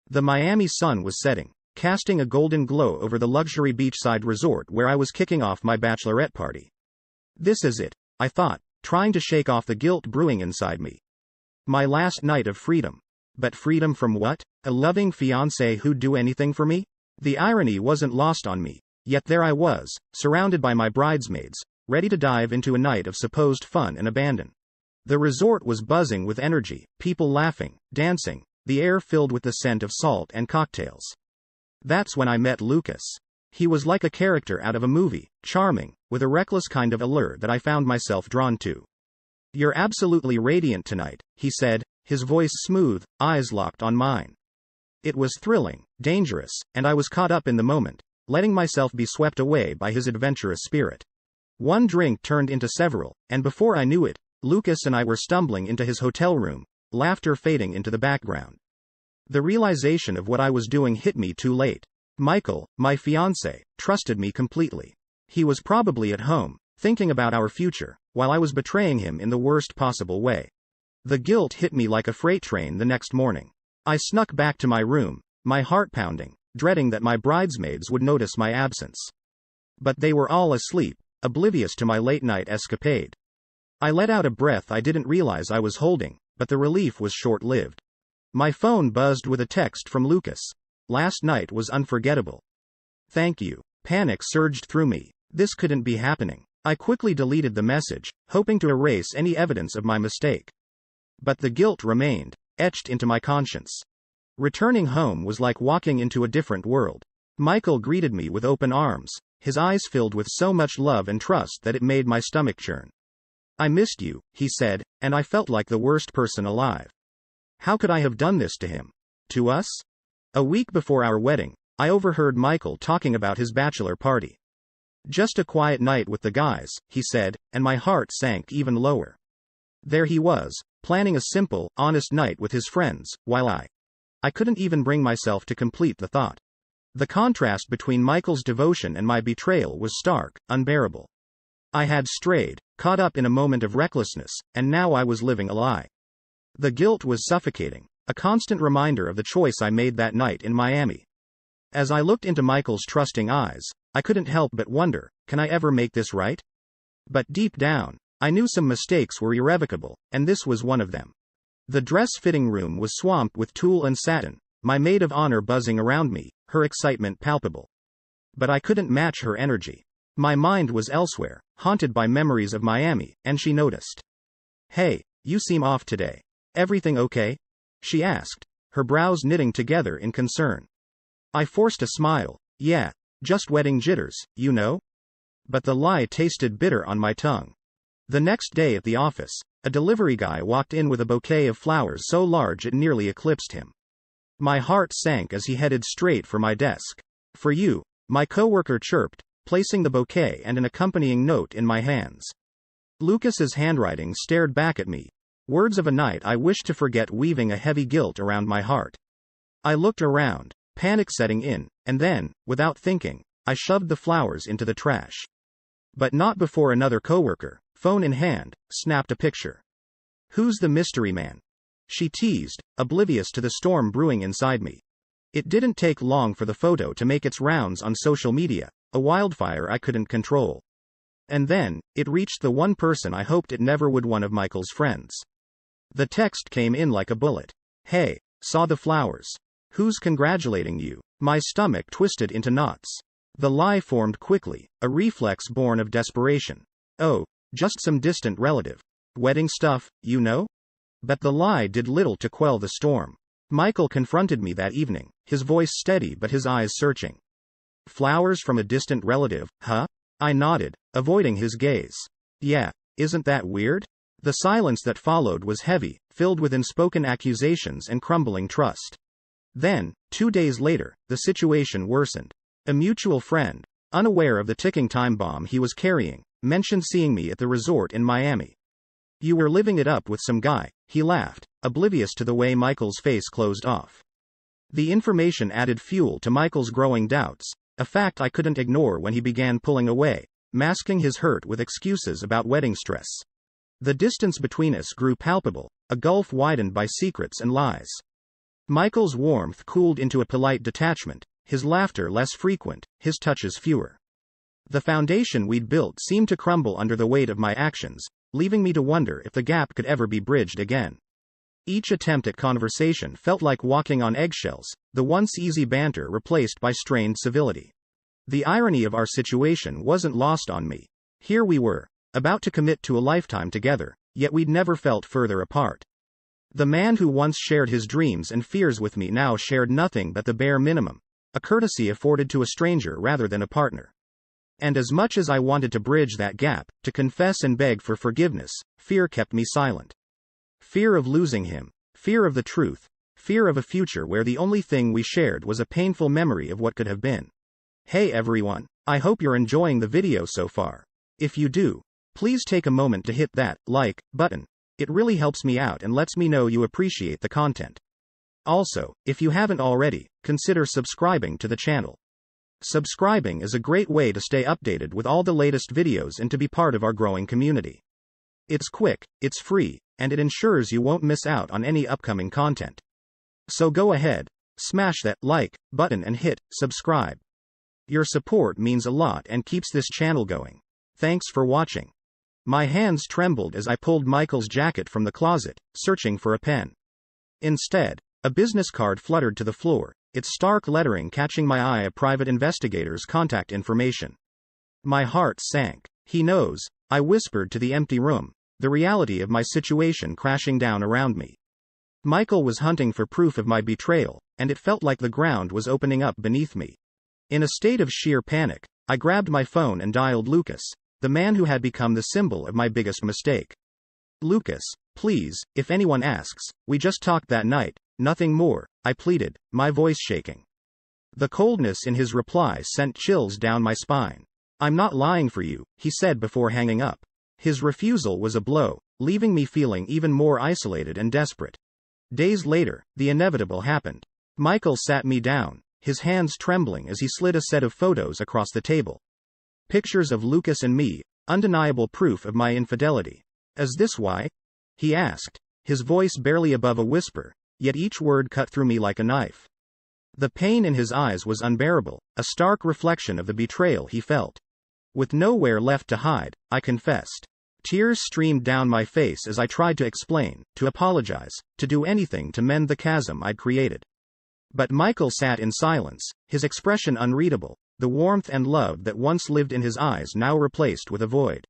The Miami sun was setting, casting a golden glow over the luxury beachside resort where I was kicking off my bachelorette party. This is it, I thought, trying to shake off the guilt brewing inside me. My last night of freedom. But freedom from what? A loving fiancé who'd do anything for me? The irony wasn't lost on me, yet there I was, surrounded by my bridesmaids, ready to dive into a night of supposed fun and abandon. The resort was buzzing with energy, people laughing, dancing, the air filled with the scent of salt and cocktails. That's when I met Lucas. He was like a character out of a movie, charming, with a reckless kind of allure that I found myself drawn to. "You're absolutely radiant tonight," he said, his voice smooth, eyes locked on mine. It was thrilling, dangerous, and I was caught up in the moment, letting myself be swept away by his adventurous spirit. One drink turned into several, and before I knew it, Lucas and I were stumbling into his hotel room, laughter fading into the background. The realization of what I was doing hit me too late. Michael, my fiancé, trusted me completely. He was probably at home, thinking about our future, while I was betraying him in the worst possible way. The guilt hit me like a freight train the next morning. I snuck back to my room, my heart pounding, dreading that my bridesmaids would notice my absence. But they were all asleep, oblivious to my late-night escapade. I let out a breath I didn't realize I was holding, but the relief was short-lived. My phone buzzed with a text from Lucas. "Last night was unforgettable. Thank you." Panic surged through me. This couldn't be happening. I quickly deleted the message, hoping to erase any evidence of my mistake. But the guilt remained, etched into my conscience. Returning home was like walking into a different world. Michael greeted me with open arms, his eyes filled with so much love and trust that it made my stomach churn. "I missed you," he said, and I felt like the worst person alive. How could I have done this to him? To us? A week before our wedding, I overheard Michael talking about his bachelor party. "Just a quiet night with the guys," he said, and my heart sank even lower. There he was, planning a simple, honest night with his friends, while I couldn't even bring myself to complete the thought. The contrast between Michael's devotion and my betrayal was stark, unbearable. I had strayed, caught up in a moment of recklessness, and now I was living a lie. The guilt was suffocating, a constant reminder of the choice I made that night in Miami. As I looked into Michael's trusting eyes, I couldn't help but wonder, can I ever make this right? But deep down, I knew some mistakes were irrevocable, and this was one of them. The dress-fitting room was swamped with tulle and satin, my maid of honor buzzing around me, her excitement palpable. But I couldn't match her energy. My mind was elsewhere, haunted by memories of Miami, and she noticed. "Hey, you seem off today. Everything okay?" she asked, her brows knitting together in concern. I forced a smile. "Yeah, just wedding jitters, you know?" But the lie tasted bitter on my tongue. The next day at the office, a delivery guy walked in with a bouquet of flowers so large it nearly eclipsed him. My heart sank as he headed straight for my desk. "For you," my coworker chirped, placing the bouquet and an accompanying note in my hands. Lucas's handwriting stared back at me. Words of a night I wished to forget, weaving a heavy guilt around my heart. I looked around, panic setting in, and then, without thinking, I shoved the flowers into the trash. But not before another coworker, phone in hand, snapped a picture. "Who's the mystery man?" she teased, oblivious to the storm brewing inside me. It didn't take long for the photo to make its rounds on social media, a wildfire I couldn't control. And then, it reached the one person I hoped it never would, one of Michael's friends. The text came in like a bullet. "Hey, saw the flowers. Who's congratulating you?" My stomach twisted into knots. The lie formed quickly, a reflex born of desperation. "Oh, just some distant relative. Wedding stuff, you know?" But the lie did little to quell the storm. Michael confronted me that evening, his voice steady but his eyes searching. "Flowers from a distant relative, huh?" I nodded, avoiding his gaze. "Yeah, isn't that weird?" The silence that followed was heavy, filled with unspoken accusations and crumbling trust. Then, 2 days later, the situation worsened. A mutual friend, unaware of the ticking time bomb he was carrying, mentioned seeing me at the resort in Miami. "You were living it up with some guy," he laughed, oblivious to the way Michael's face closed off. The information added fuel to Michael's growing doubts, a fact I couldn't ignore when he began pulling away, masking his hurt with excuses about wedding stress. The distance between us grew palpable, a gulf widened by secrets and lies. Michael's warmth cooled into a polite detachment, his laughter less frequent, his touches fewer. The foundation we'd built seemed to crumble under the weight of my actions, leaving me to wonder if the gap could ever be bridged again. Each attempt at conversation felt like walking on eggshells, the once easy banter replaced by strained civility. The irony of our situation wasn't lost on me. Here we were, about to commit to a lifetime together, yet we'd never felt further apart. The man who once shared his dreams and fears with me now shared nothing but the bare minimum, a courtesy afforded to a stranger rather than a partner. And as much as I wanted to bridge that gap, to confess and beg for forgiveness, fear kept me silent. Fear of losing him, fear of the truth, fear of a future where the only thing we shared was a painful memory of what could have been. Hey everyone, I hope you're enjoying the video so far. If you do, please take a moment to hit that like button. It really helps me out and lets me know you appreciate the content. Also, if you haven't already, consider subscribing to the channel. Subscribing is a great way to stay updated with all the latest videos and to be part of our growing community. It's quick, it's free, and it ensures you won't miss out on any upcoming content. So go ahead, smash that like button and hit subscribe. Your support means a lot and keeps this channel going. Thanks for watching. My hands trembled as I pulled Michael's jacket from the closet, searching for a pen. Instead, a business card fluttered to the floor, its stark lettering catching my eye: a private investigator's contact information. My heart sank. He knows, I whispered to the empty room, the reality of my situation crashing down around me. Michael was hunting for proof of my betrayal, and it felt like the ground was opening up beneath me. In a state of sheer panic, I grabbed my phone and dialed Lucas, the man who had become the symbol of my biggest mistake. Lucas, please, if anyone asks, we just talked that night, nothing more, I pleaded, my voice shaking. The coldness in his reply sent chills down my spine. I'm not lying for you, he said before hanging up. His refusal was a blow, leaving me feeling even more isolated and desperate. Days later, the inevitable happened. Michael sat me down, his hands trembling as he slid a set of photos across the table. Pictures of Lucas and me, undeniable proof of my infidelity. Is this why? He asked, his voice barely above a whisper, yet each word cut through me like a knife. The pain in his eyes was unbearable, a stark reflection of the betrayal he felt. With nowhere left to hide, I confessed. Tears streamed down my face as I tried to explain, to apologize, to do anything to mend the chasm I'd created. But Michael sat in silence, his expression unreadable, the warmth and love that once lived in his eyes now replaced with a void.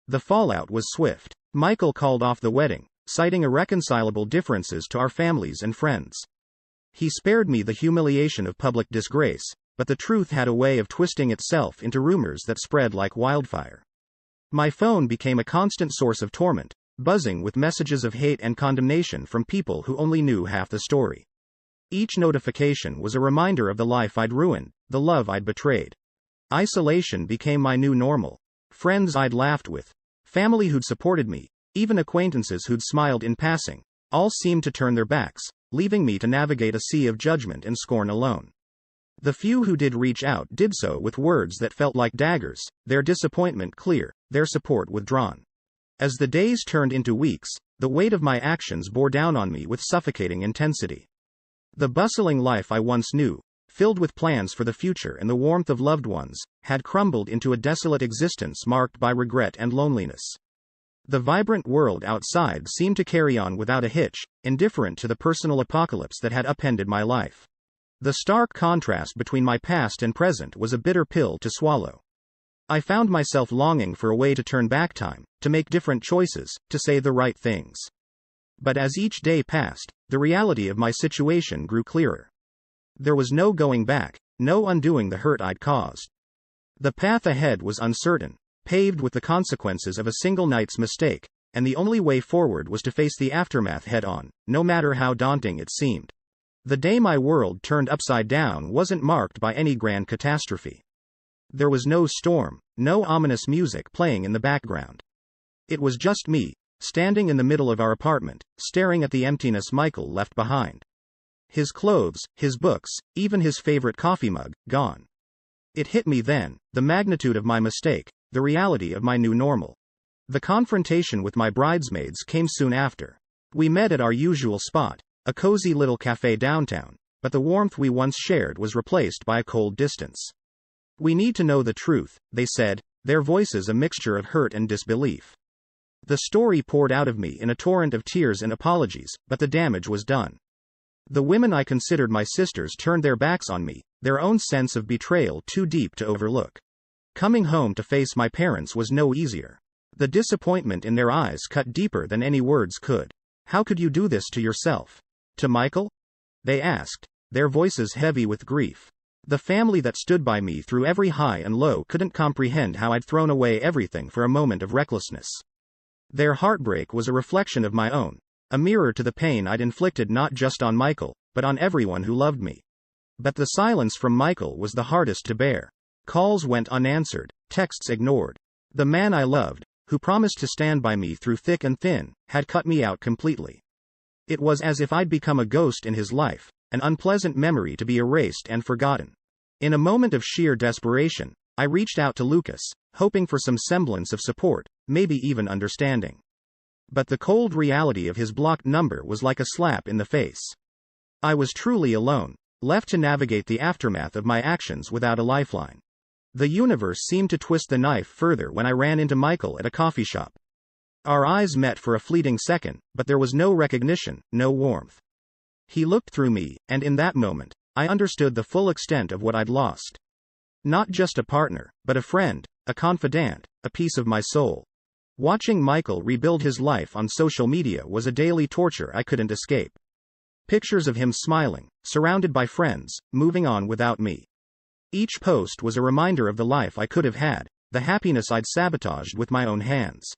The fallout was swift. Michael called off the wedding, citing irreconcilable differences to our families and friends. He spared me the humiliation of public disgrace, but the truth had a way of twisting itself into rumors that spread like wildfire. My phone became a constant source of torment, buzzing with messages of hate and condemnation from people who only knew half the story. Each notification was a reminder of the life I'd ruined, the love I'd betrayed. Isolation became my new normal. Friends I'd laughed with, family who'd supported me, even acquaintances who'd smiled in passing, all seemed to turn their backs, leaving me to navigate a sea of judgment and scorn alone. The few who did reach out did so with words that felt like daggers, their disappointment clear, their support withdrawn. As the days turned into weeks, the weight of my actions bore down on me with suffocating intensity. The bustling life I once knew, filled with plans for the future and the warmth of loved ones, had crumbled into a desolate existence marked by regret and loneliness. The vibrant world outside seemed to carry on without a hitch, indifferent to the personal apocalypse that had upended my life. The stark contrast between my past and present was a bitter pill to swallow. I found myself longing for a way to turn back time, to make different choices, to say the right things. But as each day passed, the reality of my situation grew clearer. There was no going back, no undoing the hurt I'd caused. The path ahead was uncertain, paved with the consequences of a single night's mistake, and the only way forward was to face the aftermath head-on, no matter how daunting it seemed. The day my world turned upside down wasn't marked by any grand catastrophe. There was no storm, no ominous music playing in the background. It was just me, standing in the middle of our apartment, staring at the emptiness Michael left behind. His clothes, his books, even his favorite coffee mug, gone. It hit me then, the magnitude of my mistake, the reality of my new normal. The confrontation with my bridesmaids came soon after. We met at our usual spot, a cozy little cafe downtown, but the warmth we once shared was replaced by a cold distance. "We need to know the truth," they said, their voices a mixture of hurt and disbelief. The story poured out of me in a torrent of tears and apologies, but the damage was done. The women I considered my sisters turned their backs on me, their own sense of betrayal too deep to overlook. Coming home to face my parents was no easier. The disappointment in their eyes cut deeper than any words could. "How could you do this to yourself? To Michael?" they asked, their voices heavy with grief. The family that stood by me through every high and low couldn't comprehend how I'd thrown away everything for a moment of recklessness. Their heartbreak was a reflection of my own, a mirror to the pain I'd inflicted not just on Michael, but on everyone who loved me. But the silence from Michael was the hardest to bear. Calls went unanswered, texts ignored. The man I loved, who promised to stand by me through thick and thin, had cut me out completely. It was as if I'd become a ghost in his life, an unpleasant memory to be erased and forgotten. In a moment of sheer desperation, I reached out to Lucas, hoping for some semblance of support, maybe even understanding. But the cold reality of his blocked number was like a slap in the face. I was truly alone, left to navigate the aftermath of my actions without a lifeline. The universe seemed to twist the knife further when I ran into Michael at a coffee shop. Our eyes met for a fleeting second, but there was no recognition, no warmth. He looked through me, and in that moment, I understood the full extent of what I'd lost. Not just a partner, but a friend, a confidant, a piece of my soul. Watching Michael rebuild his life on social media was a daily torture I couldn't escape. Pictures of him smiling, surrounded by friends, moving on without me. Each post was a reminder of the life I could have had, the happiness I'd sabotaged with my own hands.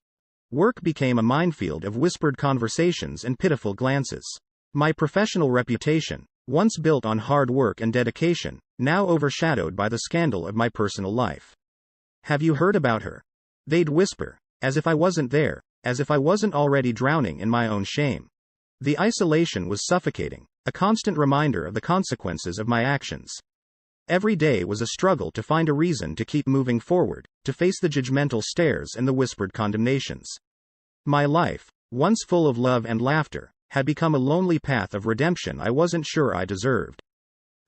Work became a minefield of whispered conversations and pitiful glances. My professional reputation, once built on hard work and dedication, now overshadowed by the scandal of my personal life. "Have you heard about her?" they'd whisper, as if I wasn't there, as if I wasn't already drowning in my own shame. The isolation was suffocating, a constant reminder of the consequences of my actions. Every day was a struggle to find a reason to keep moving forward, to face the judgmental stares and the whispered condemnations. My life, once full of love and laughter, had become a lonely path of redemption I wasn't sure I deserved.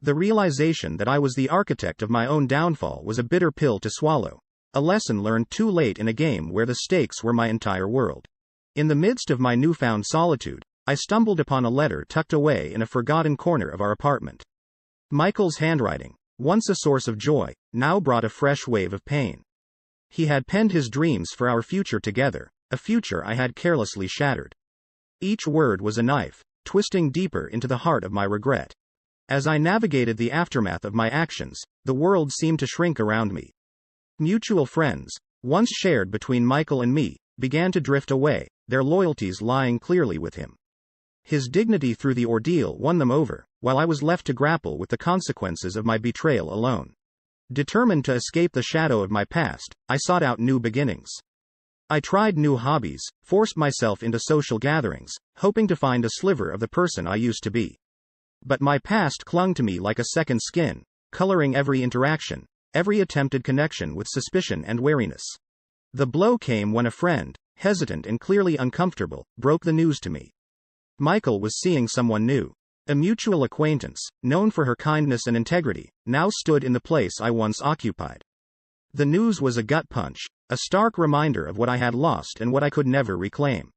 The realization that I was the architect of my own downfall was a bitter pill to swallow, a lesson learned too late in a game where the stakes were my entire world. In the midst of my newfound solitude, I stumbled upon a letter tucked away in a forgotten corner of our apartment. Michael's handwriting, once a source of joy, now brought a fresh wave of pain. He had penned his dreams for our future together, a future I had carelessly shattered. Each word was a knife, twisting deeper into the heart of my regret. As I navigated the aftermath of my actions, the world seemed to shrink around me. Mutual friends, once shared between Michael and me, began to drift away, their loyalties lying clearly with him. His dignity through the ordeal won them over, while I was left to grapple with the consequences of my betrayal alone. Determined to escape the shadow of my past, I sought out new beginnings. I tried new hobbies, forced myself into social gatherings, hoping to find a sliver of the person I used to be. But my past clung to me like a second skin, coloring every interaction, every attempted connection with suspicion and wariness. The blow came when a friend, hesitant and clearly uncomfortable, broke the news to me. Michael was seeing someone new. A mutual acquaintance, known for her kindness and integrity, now stood in the place I once occupied. The news was a gut punch, a stark reminder of what I had lost and what I could never reclaim.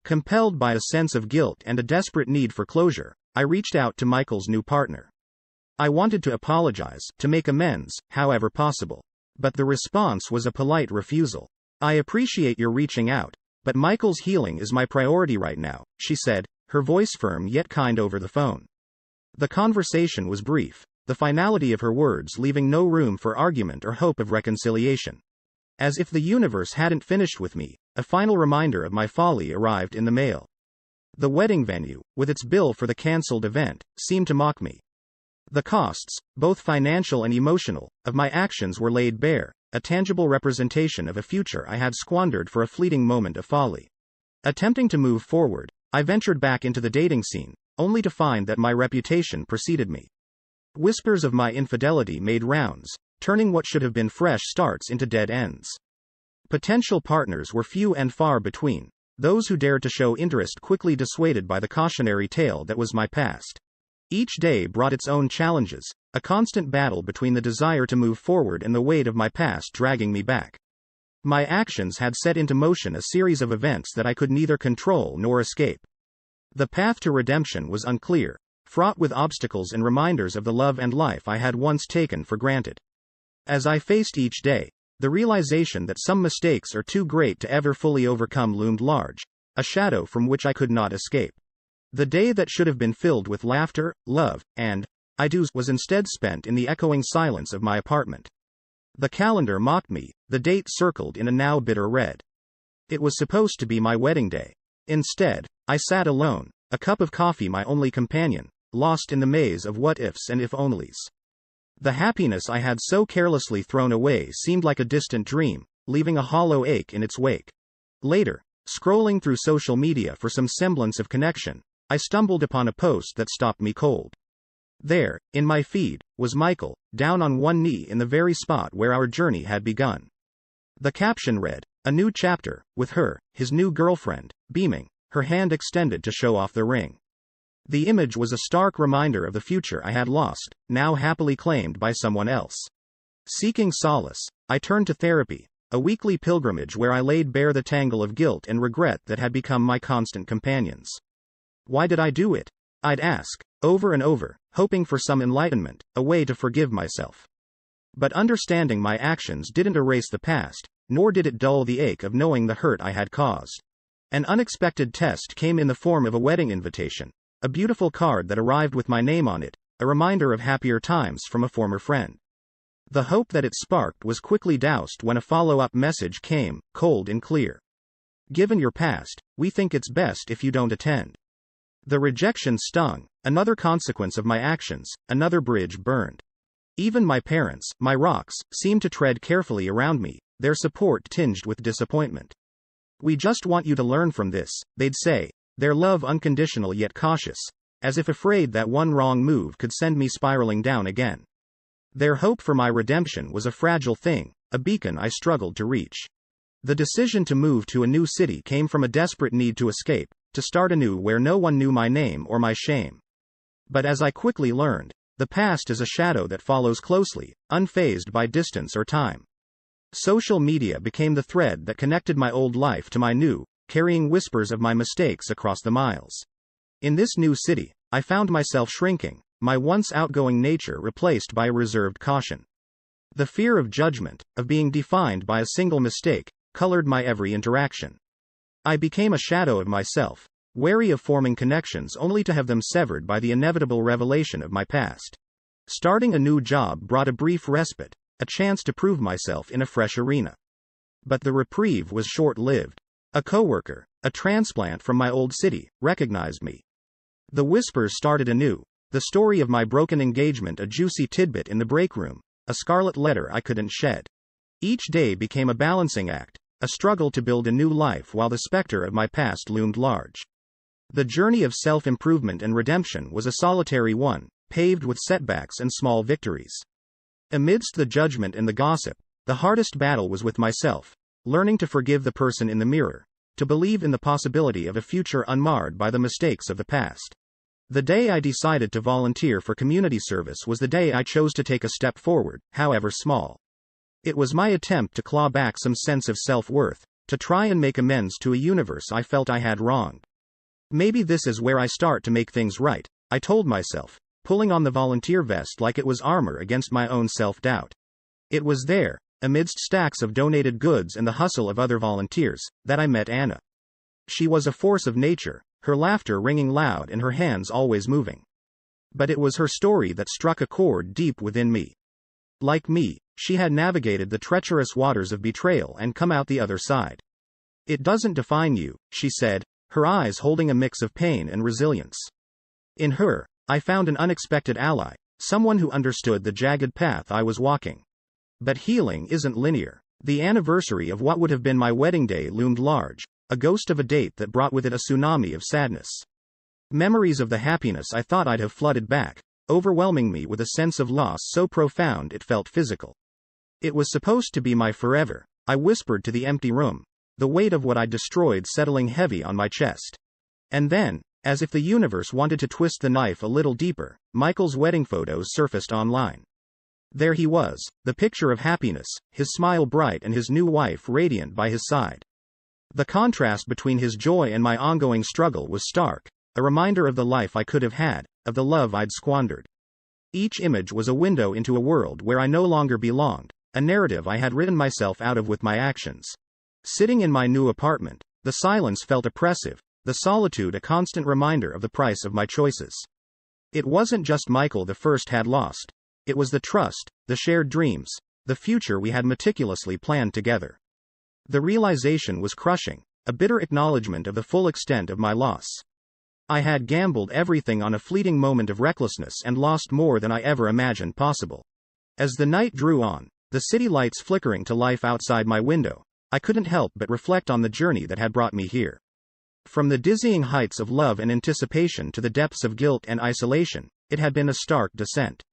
Compelled by a sense of guilt and a desperate need for closure, I reached out to Michael's new partner. I wanted to apologize, to make amends, however possible. But the response was a polite refusal. "I appreciate your reaching out, but Michael's healing is my priority right now," she said, her voice firm yet kind over the phone. The conversation was brief, the finality of her words leaving no room for argument or hope of reconciliation. As if the universe hadn't finished with me, a final reminder of my folly arrived in the mail. The wedding venue, with its bill for the cancelled event, seemed to mock me. The costs, both financial and emotional, of my actions were laid bare, a tangible representation of a future I had squandered for a fleeting moment of folly. Attempting to move forward, I ventured back into the dating scene, only to find that my reputation preceded me. Whispers of my infidelity made rounds, turning what should have been fresh starts into dead ends. Potential partners were few and far between, Those who dared to show interest quickly dissuaded by the cautionary tale that was my past. Each day brought its own challenges, a constant battle between the desire to move forward and the weight of my past dragging me back. My actions had set into motion a series of events that I could neither control nor escape. The path to redemption was unclear, fraught with obstacles and reminders of the love and life I had once taken for granted. As I faced each day, the realization that some mistakes are too great to ever fully overcome loomed large, a shadow from which I could not escape. The day that should have been filled with laughter, love, and I-dos was instead spent in the echoing silence of my apartment. The calendar mocked me, the date circled in a now bitter red. It was supposed to be my wedding day. Instead, I sat alone, a cup of coffee my only companion, lost in the maze of what-ifs and if-onlys. The happiness I had so carelessly thrown away seemed like a distant dream, leaving a hollow ache in its wake. Later, scrolling through social media for some semblance of connection, I stumbled upon a post that stopped me cold. There, in my feed, was Michael, down on one knee in the very spot where our journey had begun. The caption read, "A new chapter," with her, his new girlfriend, beaming, her hand extended to show off the ring. The image was a stark reminder of the future I had lost, now happily claimed by someone else. Seeking solace, I turned to therapy, a weekly pilgrimage where I laid bare the tangle of guilt and regret that had become my constant companions. Why did I do it? I'd ask, over and over, hoping for some enlightenment, a way to forgive myself. But understanding my actions didn't erase the past, nor did it dull the ache of knowing the hurt I had caused. An unexpected test came in the form of a wedding invitation, a beautiful card that arrived with my name on it, a reminder of happier times from a former friend. The hope that it sparked was quickly doused when a follow-up message came, cold and clear. "Given your past, we think it's best if you don't attend." The rejection stung, another consequence of my actions, another bridge burned. Even my parents, my rocks, seemed to tread carefully around me, their support tinged with disappointment. "We just want you to learn from this," they'd say, their love unconditional yet cautious, as if afraid that one wrong move could send me spiraling down again. Their hope for my redemption was a fragile thing, a beacon I struggled to reach. The decision to move to a new city came from a desperate need to escape, to start anew where no one knew my name or my shame. But as I quickly learned, the past is a shadow that follows closely, unfazed by distance or time. Social media became the thread that connected my old life to my new, carrying whispers of my mistakes across the miles. In this new city, I found myself shrinking, my once outgoing nature replaced by a reserved caution. The fear of judgment, of being defined by a single mistake, colored my every interaction. I became a shadow of myself, wary of forming connections only to have them severed by the inevitable revelation of my past. Starting a new job brought a brief respite, a chance to prove myself in a fresh arena. But the reprieve was short-lived. A coworker, a transplant from my old city, recognized me. The whispers started anew, the story of my broken engagement a juicy tidbit in the break room, a scarlet letter I couldn't shed. Each day became a balancing act, a struggle to build a new life while the specter of my past loomed large. The journey of self-improvement and redemption was a solitary one, paved with setbacks and small victories. Amidst the judgment and the gossip, the hardest battle was with myself, learning to forgive the person in the mirror, to believe in the possibility of a future unmarred by the mistakes of the past. The day I decided to volunteer for community service was the day I chose to take a step forward, however small. It was my attempt to claw back some sense of self-worth, to try and make amends to a universe I felt I had wronged. Maybe this is where I start to make things right, I told myself, pulling on the volunteer vest like it was armor against my own self-doubt. It was there, amidst stacks of donated goods and the hustle of other volunteers, that I met Anna. She was a force of nature, her laughter ringing loud and her hands always moving. But it was her story that struck a chord deep within me. Like me, she had navigated the treacherous waters of betrayal and come out the other side. "It doesn't define you," she said, her eyes holding a mix of pain and resilience. In her, I found an unexpected ally, someone who understood the jagged path I was walking. But healing isn't linear. The anniversary of what would have been my wedding day loomed large, a ghost of a date that brought with it a tsunami of sadness. Memories of the happiness I thought I'd have flooded back, overwhelming me with a sense of loss so profound it felt physical. It was supposed to be my forever, I whispered to the empty room, the weight of what I'd destroyed settling heavy on my chest. And then, as if the universe wanted to twist the knife a little deeper, Michael's wedding photos surfaced online. There he was, the picture of happiness, his smile bright and his new wife radiant by his side. The contrast between his joy and my ongoing struggle was stark, a reminder of the life I could have had, of the love I'd squandered. Each image was a window into a world where I no longer belonged, a narrative I had written myself out of with my actions. Sitting in my new apartment, the silence felt oppressive, the solitude a constant reminder of the price of my choices. It wasn't just Michael the first had lost. It was the trust, the shared dreams, the future we had meticulously planned together. The realization was crushing, a bitter acknowledgement of the full extent of my loss. I had gambled everything on a fleeting moment of recklessness and lost more than I ever imagined possible. As the night drew on, the city lights flickering to life outside my window, I couldn't help but reflect on the journey that had brought me here. From the dizzying heights of love and anticipation to the depths of guilt and isolation, it had been a stark descent.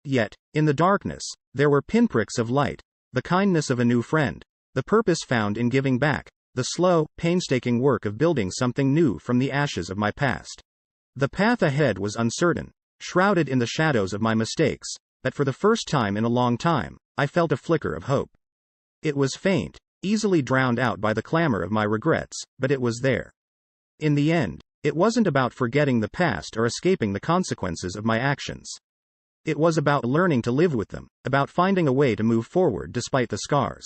Yet, in the darkness, there were pinpricks of light, the kindness of a new friend, the purpose found in giving back, the slow, painstaking work of building something new from the ashes of my past. The path ahead was uncertain, shrouded in the shadows of my mistakes, but for the first time in a long time, I felt a flicker of hope. It was faint, easily drowned out by the clamor of my regrets, but it was there. In the end, it wasn't about forgetting the past or escaping the consequences of my actions. It was about learning to live with them, about finding a way to move forward despite the scars.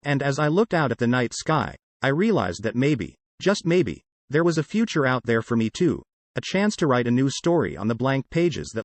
And as I looked out at the night sky, I realized that maybe, just maybe, there was a future out there for me too, a chance to write a new story on the blank pages that